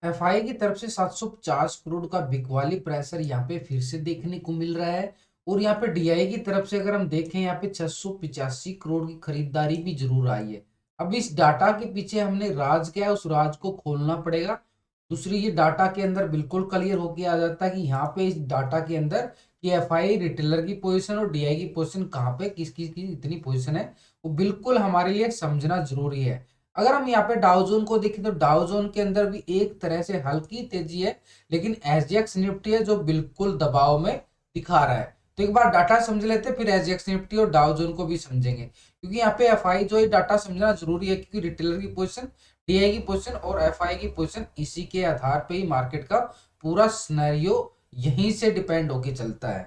FI की तरफ से 750 करोड़ का बिकवाली प्रेशर यहाँ पे फिर से देखने को मिल रहा है। और यहाँ पे डीआई की तरफ से अगर हम देखें यहाँ पे 685 करोड़ की खरीदारी भी जरूर आई है। अब इस डाटा के पीछे हमने राज क्या है उस राज को खोलना पड़ेगा। दूसरी ये डाटा के अंदर बिल्कुल क्लियर होके आ जाता है कि यहाँ पे इस डाटा के अंदर कि एफआई रिटेलर की पोजीशन और डीआई की पोजीशन कहाँ पे किस किस की इतनी पोजीशन है, वो बिल्कुल हमारे लिए समझना जरूरी है। अगर हम यहाँ पे डाउजोन को देखें तो डाउजोन के अंदर भी एक तरह से हल्की तेजी है, लेकिन एसजीएक्स निफ्टी है जो बिल्कुल दबाव में दिखा रहा है। तो एक बार डाटा समझ लेते हैं फिर एसजीएक्स निफ्टी और डाउजोन को भी समझेंगे, क्योंकि यहाँ पे एफआई जो है डाटा समझना जरूरी है, क्योंकि रिटेलर की पोजीशन, डीआई की पोजीशन और एफआई की पोजीशन इसी के आधार पे ही मार्केट का पूरा सिनेरियो यहीं से डिपेंड होके चलता है।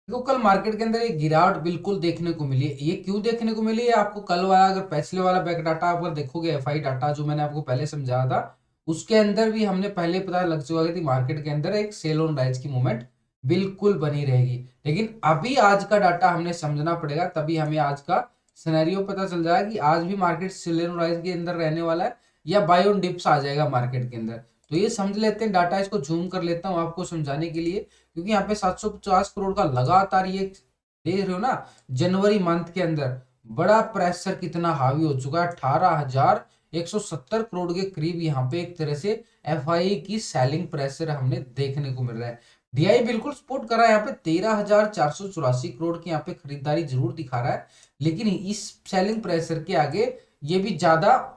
देखो कल मार्केट के अंदर एक गिरावट बिल्कुल देखने को मिली है। ये क्यों देखने को मिली है आपको कल वाला अगर पिछले वाला बैक डाटा अगर देखोगे एफआई डाटा जो मैंने आपको पहले समझाया था, उसके अंदर भी हमने पहले पता लग चुका है कि मार्केट के अंदर एक सेल ऑन राइज की मूवमेंट बिल्कुल बनी रहेगी। लेकिन अभी आज का डाटा हमने समझना पड़ेगा, तभी हमें आज का सिनेरियो पता चल जाएगा कि आज भी मार्केट सेल ऑन राइज के अंदर रहने वाला है या बाय ऑन डिप्स आ जाएगा मार्केट के अंदर। तो ये समझ लेते हैं डाटा, इसको जूम कर लेता हूं आपको समझाने के लिए, क्योंकि यहाँ पे 750 करोड़ का लगातार ये देख रहे हो ना, जनवरी मंथ के अंदर बड़ा प्रेशर कितना हावी हो चुका है। 18,170 करोड़ के करीब यहाँ पे एक तरह से एफआई की सेलिंग प्रेशर हमने देखने को मिल रहा है। डीआई बिल्कुल सपोर्ट कर रहा है, यहाँ पे 13,484 करोड़ की यहाँ पे खरीदारी जरूर दिखा रहा है, लेकिन इस सेलिंग प्रेशर के आगे ये भी ज्यादा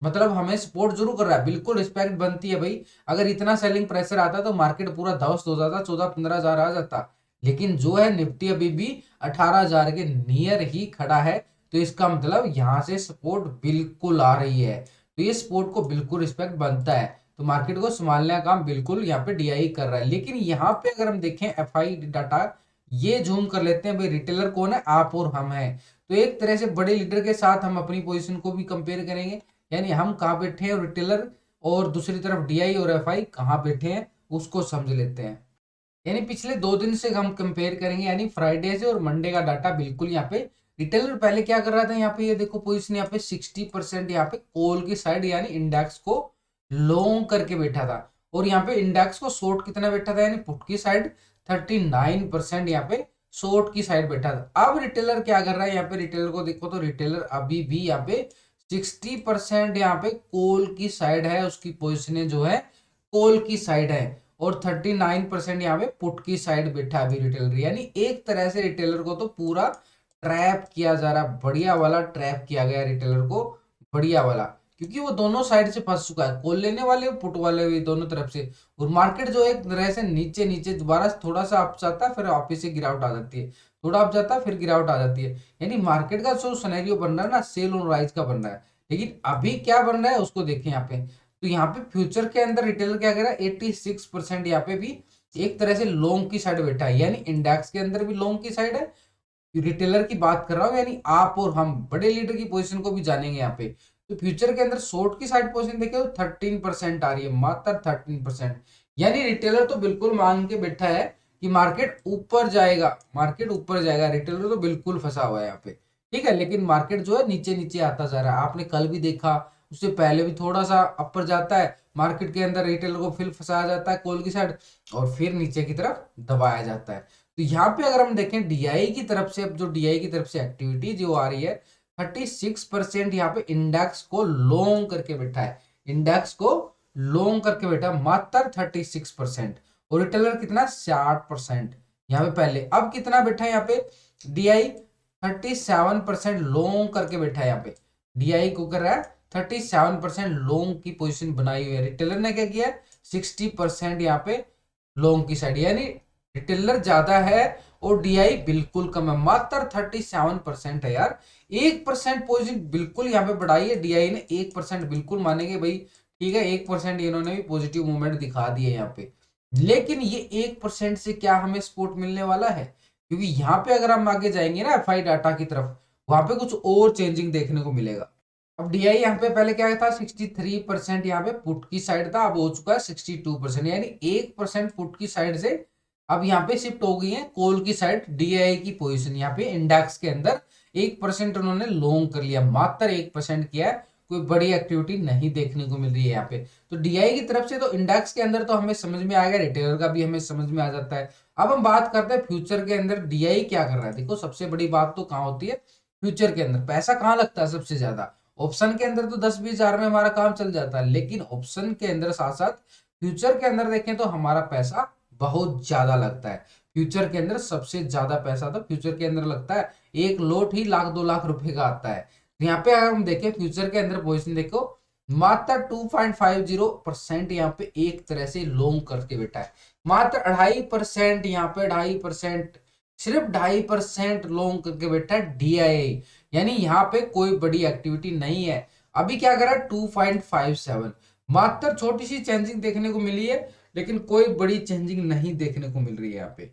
मतलब हमें सपोर्ट जरूर कर रहा है, बिल्कुल रिस्पेक्ट बनती है भाई। अगर इतना सेलिंग प्रेशर आता तो मार्केट पूरा ध्वस्त हो जाता, 14-15 हजार आ जाता। लेकिन जो है निफ्टी अभी भी 18 हजार के नियर ही खड़ा है, तो इसका मतलब यहाँ से सपोर्ट बिल्कुल आ रही है। तो ये सपोर्ट को बिल्कुल रिस्पेक्ट बनता है, तो मार्केट को संभालने का काम बिल्कुल यहाँ पे डीआई कर रहा है। लेकिन यहाँ पे अगर हम देखें एफआई डाटा, ये जूम कर लेते हैं भाई, रिटेलर कौन है, आप और हम हैं। तो एक तरह से बड़े लीडर के साथ हम अपनी पोजीशन को भी कंपेयर करेंगे, यानी हम कहाँ बैठे हैं और रिटेलर, और दूसरी तरफ डीआई और एफआई कहाँ बैठे हैं उसको समझ लेते हैं। यानी पिछले 2 दिन से हम कंपेयर करेंगे, यानी फ्राइडे से और मंडे का डाटा बिल्कुल यहाँ पे रिटेलर पहले क्या कर रहा था, यहाँ पे ये देखो पोजीशन यहाँ पे 60% यहाँ पे कॉल की साइड यानी इंडेक्स को लॉन्ग करके बैठा था, और यहाँ पे इंडेक्स को शॉर्ट कितना बैठा था यानी पुट की साइड 39% यहाँ पे शॉर्ट की साइड बैठा था। अब रिटेलर क्या कर रहा है, यहाँ पे रिटेलर को देखो तो रिटेलर अभी भी यहाँ पे 60% यहाँ पे कॉल की साइड है, उसकी पोजिशन जो है कॉल की साइड है, और 39% यहाँ पे पुट की साइड बैठा अभी रिटेलर। यानी एक तरह से रिटेलर को तो पूरा ट्रैप किया जा रहा है, बढ़िया वाला ट्रैप किया गया रिटेलर को, बढ़िया वाला, क्योंकि वो दोनों साइड से फंस चुका है, कॉल लेने वाले पुट वाले भी दोनों तरफ से। और मार्केट जो एक तरह से नीचे नीचे दोबारा थोड़ा सा अप जाता है, फिर वापिस से गिरावट आ जाती है, थोड़ा अप जाता है फिर गिरावट आ जाती है। यानी मार्केट का जो सिनेरियो बन रहा है ना, सेल ऑन राइज का बन रहा है। लेकिन अभी क्या बन रहा है उसको देखें यहाँ पे, तो यहाँ पे फ्यूचर के अंदर रिटेलर क्या कर रहा है, 86% यहाँ पे भी एक तरह से लॉन्ग की साइड बैठा है, यानी इंडेक्स के अंदर भी लॉन्ग की साइड है। रिटेलर की बात कर रहा हूं, यानी आप और हम बड़े लीडर की पोजीशन को भी जानेंगे यहाँ पे। तो फ्यूचर के अंदर शॉर्ट की साइड पोजीशन देखे तो 13% आ रही है, मात्र 13%। यानी रिटेलर तो बिल्कुल मान के बैठा है कि मार्केट ऊपर जाएगा, मार्केट ऊपर जाएगा, रिटेलर तो बिल्कुल फंसा हुआ है यहाँ पे। ठीक है, लेकिन मार्केट जो है नीचे नीचे आता जा रहा है, आपने कल भी देखा, उससे पहले भी थोड़ा सा अपर जाता है मार्केट के अंदर, रिटेलर को फिर फंसाया जाता है कॉल की साइड, और फिर नीचे की तरफ दबाया जाता है। तो यहाँ पे अगर हम देखें डीआई की तरफ से, अब जो डीआई की तरफ से एक्टिविटी जो आ रही है, 36% यहाँ पे इंडेक्स को लॉन्ग करके बैठा है, इंडेक्स को लॉन्ग करके बैठा है मात्र 36%। और रिटेलर कितना 60% यहाँ पे पहले, अब कितना बैठा है यहाँ पे डीआई 37% लॉन्ग करके बैठा है। यहाँ पे डीआई को कर रहा है 37% लॉन्ग की पोजीशन बनाई हुई है, रिटेलर ने क्या किया 60% यहाँ पे लॉन्ग की साइड, यानी रिटेलर ज्यादा है और डीआई बिल्कुल कम है, मात्र 37% है यार। 1% पोजीशन बिल्कुल यहाँ पे बढ़ाई है डीआई ने, 1% बिल्कुल मानेंगे भाई, ठीक है 1% इन्होंने भी पॉजिटिव मूवमेंट दिखा दी है यहाँ पे। लेकिन ये 1% से क्या हमें सपोर्ट मिलने वाला है, क्योंकि यहाँ पे अगर हम आगे जाएंगे ना एफआई डाटा की तरफ, वहां पे कुछ और चेंजिंग देखने को मिलेगा। अब डीआई यहाँ पे पहले क्या था 63% यहाँ पे पुट की साइड था, अब हो चुका है 62%, यानी 1% पुट की साइड से अब यहाँ पे शिफ्ट हो गई है कॉल की साइड। डीआई की पोजीशन यहाँ पे इंडेक्स के अंदर 1% उन्होंने लॉन्ग कर लिया, मात्र 1% किया है कोई बड़ी एक्टिविटी नहीं देखने को मिल रही है यहाँ पे। तो डीआई की तरफ से तो इंडेक्स के अंदर तो हमें समझ में आ गया, रिटेलर का भी हमें समझ में आ जाता है। अब हम बात करते हैं फ्यूचर के अंदर डीआई क्या कर रहा है। देखो सबसे बड़ी बात तो कहाँ होती है, फ्यूचर के अंदर पैसा कहाँ लगता है सबसे ज्यादा। ऑप्शन के अंदर तो 10-20 हजार में हमारा काम चल जाता है, लेकिन ऑप्शन के अंदर साथ साथ फ्यूचर के अंदर देखें तो हमारा पैसा बहुत ज्यादा लगता है। फ्यूचर के अंदर सबसे ज्यादा पैसा तो फ्यूचर के अंदर लगता है। एक लोट ही 1-2 लाख रुपए का आता है। तो यहाँ पे अगर हम देखें फ्यूचर के अंदर पोजीशन देखो, मात्र 2.50% यहाँ पे एक तरह से लॉन्ग करके बैठा है। मात्र 2.5% यहाँ पे 2.5%, सिर्फ 2.5% लॉन्ग करके बैठा है डीआई। यानी यहाँ पे कोई बड़ी एक्टिविटी नहीं है। अभी क्या करा 2.57, मात्र छोटी सी चेंजिंग देखने को मिली है, लेकिन कोई बड़ी चेंजिंग नहीं देखने को मिल रही है यहाँ पे।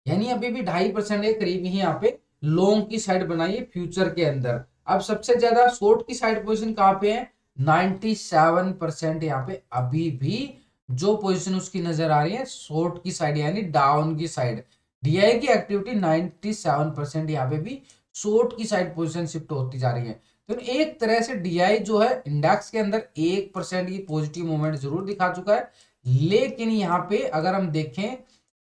यानी अभी भी 2.5% के करीब ही यहाँ पे लॉन्ग की साइड बनाई है फ्यूचर के अंदर। अब सबसे ज्यादा शॉर्ट की साइड पोजीशन कहाँ पे है, 97% यहाँ पे अभी भी जो पोजीशन उसकी नजर आ रही है शॉर्ट की साइड यानी डाउन की साइड। डीआई की एक्टिविटी 97% यहाँ पे भी शॉर्ट की साइड पोजीशन शिफ्ट होती जा रही है। तो एक तरह से डीआई जो है इंडेक्स के अंदर 1% की पॉजिटिव मूवमेंट जरूर दिखा चुका है, लेकिन यहाँ पे अगर हम देखें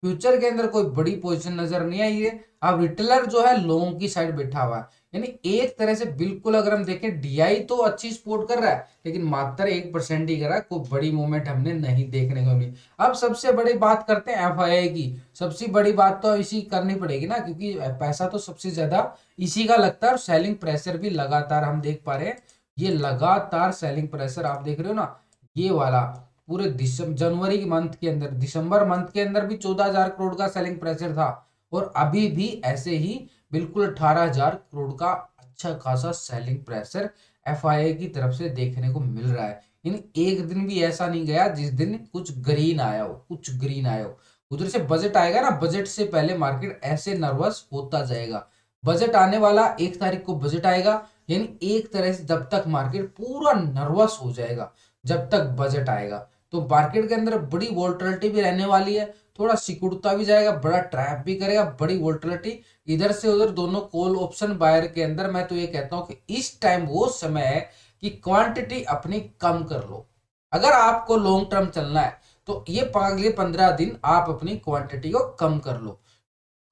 फ्यूचर के अंदर कोई बड़ी पोजीशन नजर नहीं आई है। अब रिटेलर जो है लॉन्ग की साइड बैठा हुआ है, यानी एक तरह से बिल्कुल अगर हम देखें डीआई तो अच्छी सपोर्ट कर रहा है, लेकिन मात्र 1% ही कर रहा है, कोई बड़ी मूवमेंट हमने नहीं देखने को मिली। अब सबसे बड़ी बात करते हैं एफआईआई की। सबसे बड़ी बात तो इसी करनी पड़ेगी ना, क्योंकि पैसा तो सबसे ज्यादा इसी का लगता है और सेलिंग प्रेशर भी लगातार हम देख पा रहे हैं। ये लगातार सेलिंग प्रेशर आप देख रहे हो ना, ये वाला पूरे जनवरी के मंथ के अंदर, दिसंबर मंथ के अंदर भी 14,000 करोड़ का सेलिंग प्रेशर था, और अभी भी ऐसे ही बिल्कुल 18,000 करोड़ का अच्छा खासा सेलिंग प्रेशर एफआईआई की तरफ से देखने को मिल रहा है। इन एक दिन भी ऐसा नहीं गया जिस दिन कुछ ग्रीन आया हो, कुछ ग्रीन आया हो। उधर से बजट आएगा ना, बजट से पहले मार्केट ऐसे नर्वस होता जाएगा। बजट आने वाला 1 तारीख को बजट आएगा, यानी एक तरह से जब तक मार्केट पूरा नर्वस हो जाएगा जब तक बजट आएगा। तो मार्केट के अंदर बड़ी वोल्टिलिटी भी रहने वाली है, थोड़ा सिकुड़ता भी जाएगा, बड़ा ट्रैप भी करेगा, बड़ी वोल्टिलिटी इधर से उधर दोनों कॉल ऑप्शन बायर के अंदर। मैं तो ये कहता हूं कि इस टाइम वो समय है कि क्वांटिटी अपनी कम कर लो। अगर आपको लॉन्ग टर्म चलना है तो ये अगले 15 दिन आप अपनी क्वांटिटी को कम कर लो।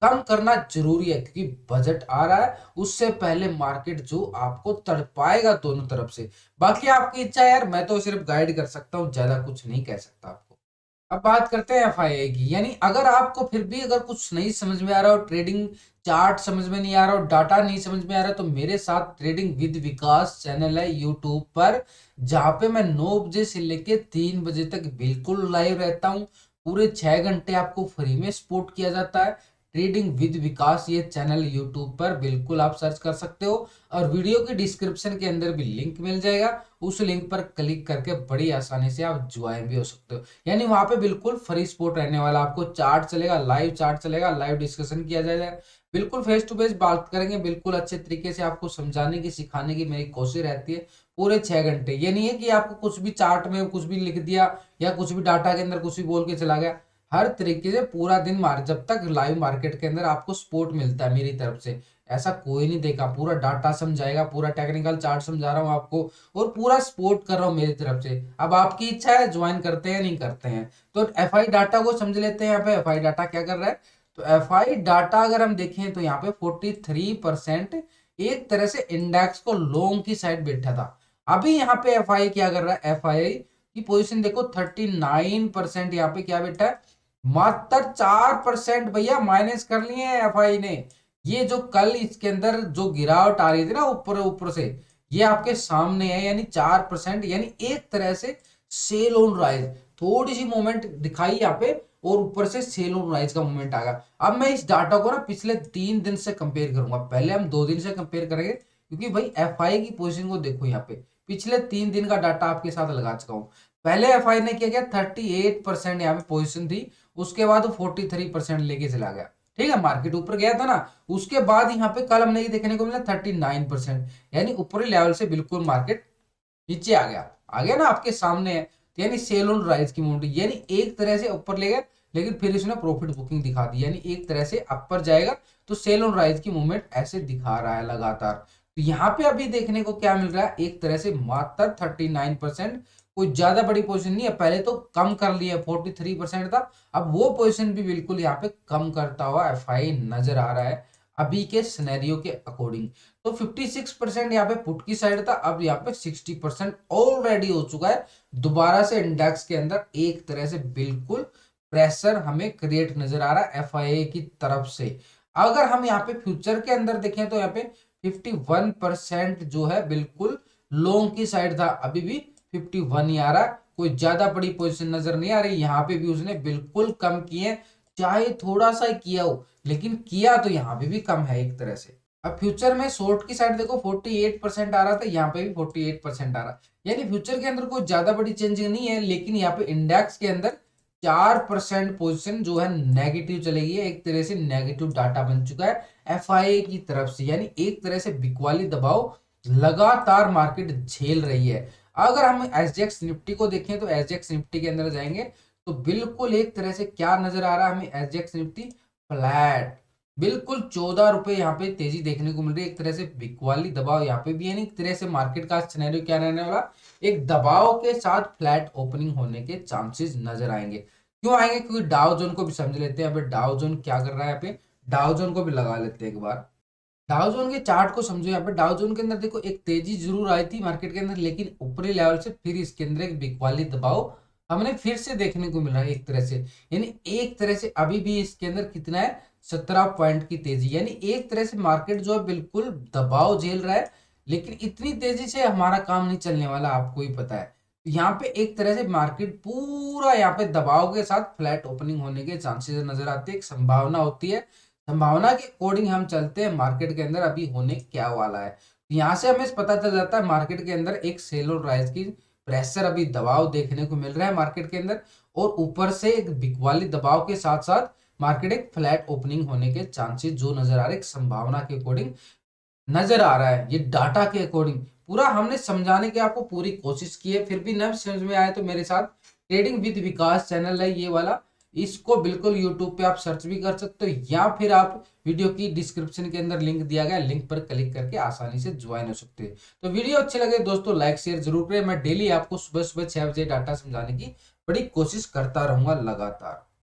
कम करना जरूरी है, क्योंकि बजट आ रहा है, उससे पहले मार्केट जो आपको तड़पाएगा दोनों तरफ से। बाकी आपकी इच्छा है यार, मैं तो सिर्फ गाइड कर सकता हूँ, ज्यादा कुछ नहीं कह सकता आपको। अब बात करते हैं एफआईआई की। यानी अगर आपको फिर भी अगर कुछ नहीं समझ में आ रहा हो, ट्रेडिंग चार्ट समझ में नहीं आ रहा हो, डाटा नहीं समझ में आ रहा, तो मेरे साथ ट्रेडिंग विद विकास चैनल है यूट्यूब पर, जहां पे मैं 9 बजे से लेके 3 बजे तक बिल्कुल लाइव रहता हूँ। पूरे 6 घंटे आपको फ्री में सपोर्ट किया जाता है। ट्रेडिंग विद विकास ये चैनल यूट्यूब पर बिल्कुल आप सर्च कर सकते हो, और वीडियो की डिस्क्रिप्शन के अंदर भी लिंक मिल जाएगा। उस लिंक पर क्लिक करके बड़ी आसानी से आप ज्वाइन भी हो सकते हो। यानी वहां पे बिल्कुल फ्री सपोर्ट रहने वाला, आपको चार्ट चलेगा, लाइव चार्ट चलेगा, लाइव डिस्कशन किया जाएगा, बिल्कुल फेस टू फेस बात करेंगे, बिल्कुल अच्छे तरीके से आपको समझाने की सिखाने की मेरी कोशिश रहती है पूरे 6 घंटे। ये नहीं है कि आपको कुछ भी चार्ट में कुछ भी लिख दिया या कुछ भी डाटा के अंदर कुछ भी बोल के चला गया। हर तरीके से पूरा दिन जब तक लाइव मार्केट के अंदर आपको सपोर्ट मिलता है मेरी तरफ से, ऐसा कोई नहीं देखा। पूरा डाटा समझाएगा, पूरा टेक्निकल चार्ट समझा रहा हूँ आपको, और पूरा सपोर्ट कर रहा हूँ मेरी तरफ से। अब आपकी इच्छा है ज्वाइन करते हैं नहीं करते हैं। तो एफआई डाटा को समझ लेते हैं। यहाँ पे एफआई डाटा क्या कर रहा है, तो एफआई डाटा अगर हम देखें तो यहाँ पे 43% एक तरह से इंडेक्स को लॉन्ग की साइड बैठा था। अभी यहाँ पे एफआई क्या कर रहा है, एफआई की पोजीशन देखो 39% यहाँ पे क्या बैठा है, मात्र 4% भैया माइनस कर लिए हैं एफआई ने। ये जो कल इसके अंदर जो गिरावट आ रही थी ना ऊपर ऊपर से, ये आपके सामने है, यानी 4%, यानी एक तरह से सेल ऑन राइज, थोड़ी सी मूवमेंट दिखाई यहाँ पे, और ऊपर से सेल ऑन राइज का मूवमेंट आ गया। अब मैं इस डाटा को ना पिछले 3 दिन से कंपेयर करूंगा, पहले हम 2 दिन से कंपेयर करेंगे, क्योंकि भाई एफआई की पोजीशन को देखो यहाँ पे, पिछले 3 दिन का डाटा आपके साथ लगा चुका हूँ। पहले एफआई ने क्या किया, 38% यहाँ पे पोजीशन थी, उसके बाद वो 43% लेके चला गया। ठीक है, मार्केट ऊपर गया था ना, उसके बाद यहाँ पे कल हमने ये देखने को मिला 39%, यानी ऊपरी लेवल से बिल्कुल मार्केट नीचे आ गया ना, आपके सामने है। तो यानी सेल ऑन राइज की मूवमेंट, यानी एक तरह से ऊपर ले गया, लेकिन फिर इसने प्रॉफिट बुकिंग दिखा दी, यानी एक तरह से अपर जाएगा तो सेल ऑन राइज की मूवमेंट ऐसे दिखा रहा है लगातार। तो यहाँ पे अभी देखने को क्या मिल रहा है, एक तरह से मात्र 39%, कोई ज्यादा बड़ी पोजीशन नहीं है। पहले तो कम कर लिया, 43% था, अब वो पोजीशन भी बिल्कुल यहाँ पे कम करता हुआ एफआई नजर आ रहा है अभी के सिनेरियो के अकॉर्डिंग। तो 56% यहाँ पे पुट की साइड था, अब यहाँ पे 60% ऑलरेडी हो चुका है। दोबारा से इंडेक्स के अंदर एक तरह से बिल्कुल प्रेशर हमें क्रिएट नजर आ रहा है एफआईए की तरफ से। अगर हम यहाँ पे फ्यूचर के अंदर देखें तो यहाँ पे 51% जो है बिल्कुल लॉन्ग की साइड था, अभी भी 51 ही आ रहा है। कोई ज्यादा बड़ी पोजीशन नजर नहीं आ रही। यहाँ पे भी उसने बिल्कुल कम किए, चाहे थोड़ा सा ही किया हो, लेकिन किया तो यहाँ पे भी कम है एक तरह से। अब फ्यूचर में शॉर्ट की साइड देखो 48% आ रहा था, यहाँ पे भी 48% आ रहा है। यानी फ्यूचर के अंदर कोई ज्यादा बड़ी चेंजिंग नहीं है, लेकिन यहाँ पे इंडेक्स के अंदर 4% पोजीशन जो है नेगेटिव चलेगी, एक तरह से नेगेटिव डाटा बन चुका है एफआईए की तरफ से। यानी एक तरह से बिकवाली दबाव लगातार मार्केट झेल रही है। अगर हम एसजीएक्स निफ्टी को देखें तो एसजीएक्स निफ्टी के अंदर जाएंगे तो बिल्कुल एक तरह से क्या नजर आ रहा है हमें, एसजीएक्स निफ्टी फ्लैट, बिल्कुल 14 रुपए यहाँ पे तेजी देखने को मिल रही है। एक तरह से बिकवाली दबाव यहाँ पे भी है, नहीं एक तरह से मार्केट का सिनेरियो क्या रहने वाला, एक दबाव के साथ फ्लैट ओपनिंग होने के चांसेस नजर आएंगे। क्यों आएंगे, क्योंकि डाउ जोन को भी समझ लेते हैं। यहाँ पे डाउ जोन क्या कर रहा है, यहाँ पे डाउ जोन को भी लगा लेते हैं एक बार। डाउ जोन के चार्ट को समझो। यहाँ पे डाउ जोन के अंदर देखो एक तेजी जरूर आई थी मार्केट के अंदर, लेकिन ऊपरी लेवल से फिर इसके अंदर एक बिकवाली दबाव हमने फिर से देखने को मिला है एक तरह से। यानी एक तरह से अभी भी इसके अंदर कितना है, 17 पॉइंट की तेजी। यानी एक तरह से मार्केट जो है बिल्कुल दबाव झेल रहा है, लेकिन इतनी तेजी से हमारा काम नहीं चलने वाला, आपको ही पता है। यहाँ पे एक तरह से मार्केट पूरा यहाँ पे दबाव के साथ फ्लैट ओपनिंग होने के चांसेस नजर आते हैं, एक संभावना होती है। संभावना के अकॉर्डिंग हम चलते हैं मार्केट के अंदर अभी होने क्या वाला है। यहाँ से हमें पता चल जाता है मार्केट के अंदर एक सेल और राइज की प्रेशर, अभी दबाव देखने को मिल रहा है मार्केट के अंदर, और ऊपर से एक बिकवाली दबाव के साथ साथ मार्केट एक फ्लैट ओपनिंग होने के चांसेस जो नजर आ रहे हैं, एक संभावना के अकॉर्डिंग नजर आ रहा है। ये डाटा के अकॉर्डिंग पूरा हमने समझाने की आपको पूरी कोशिश की है, फिर भी न समझ में आए तो मेरे साथ ट्रेडिंग विद विकास चैनल है ये वाला, इसको बिल्कुल यूट्यूब पे आप सर्च भी कर सकते हो, या फिर आप वीडियो की डिस्क्रिप्शन के अंदर लिंक दिया गया, लिंक पर क्लिक करके आसानी से ज्वाइन हो सकते हैं। तो वीडियो अच्छे लगे दोस्तों लाइक शेयर जरूर करें। मैं डेली आपको सुबह सुबह 6 बजे डाटा समझाने की बड़ी कोशिश करता रहूंगा लगातार।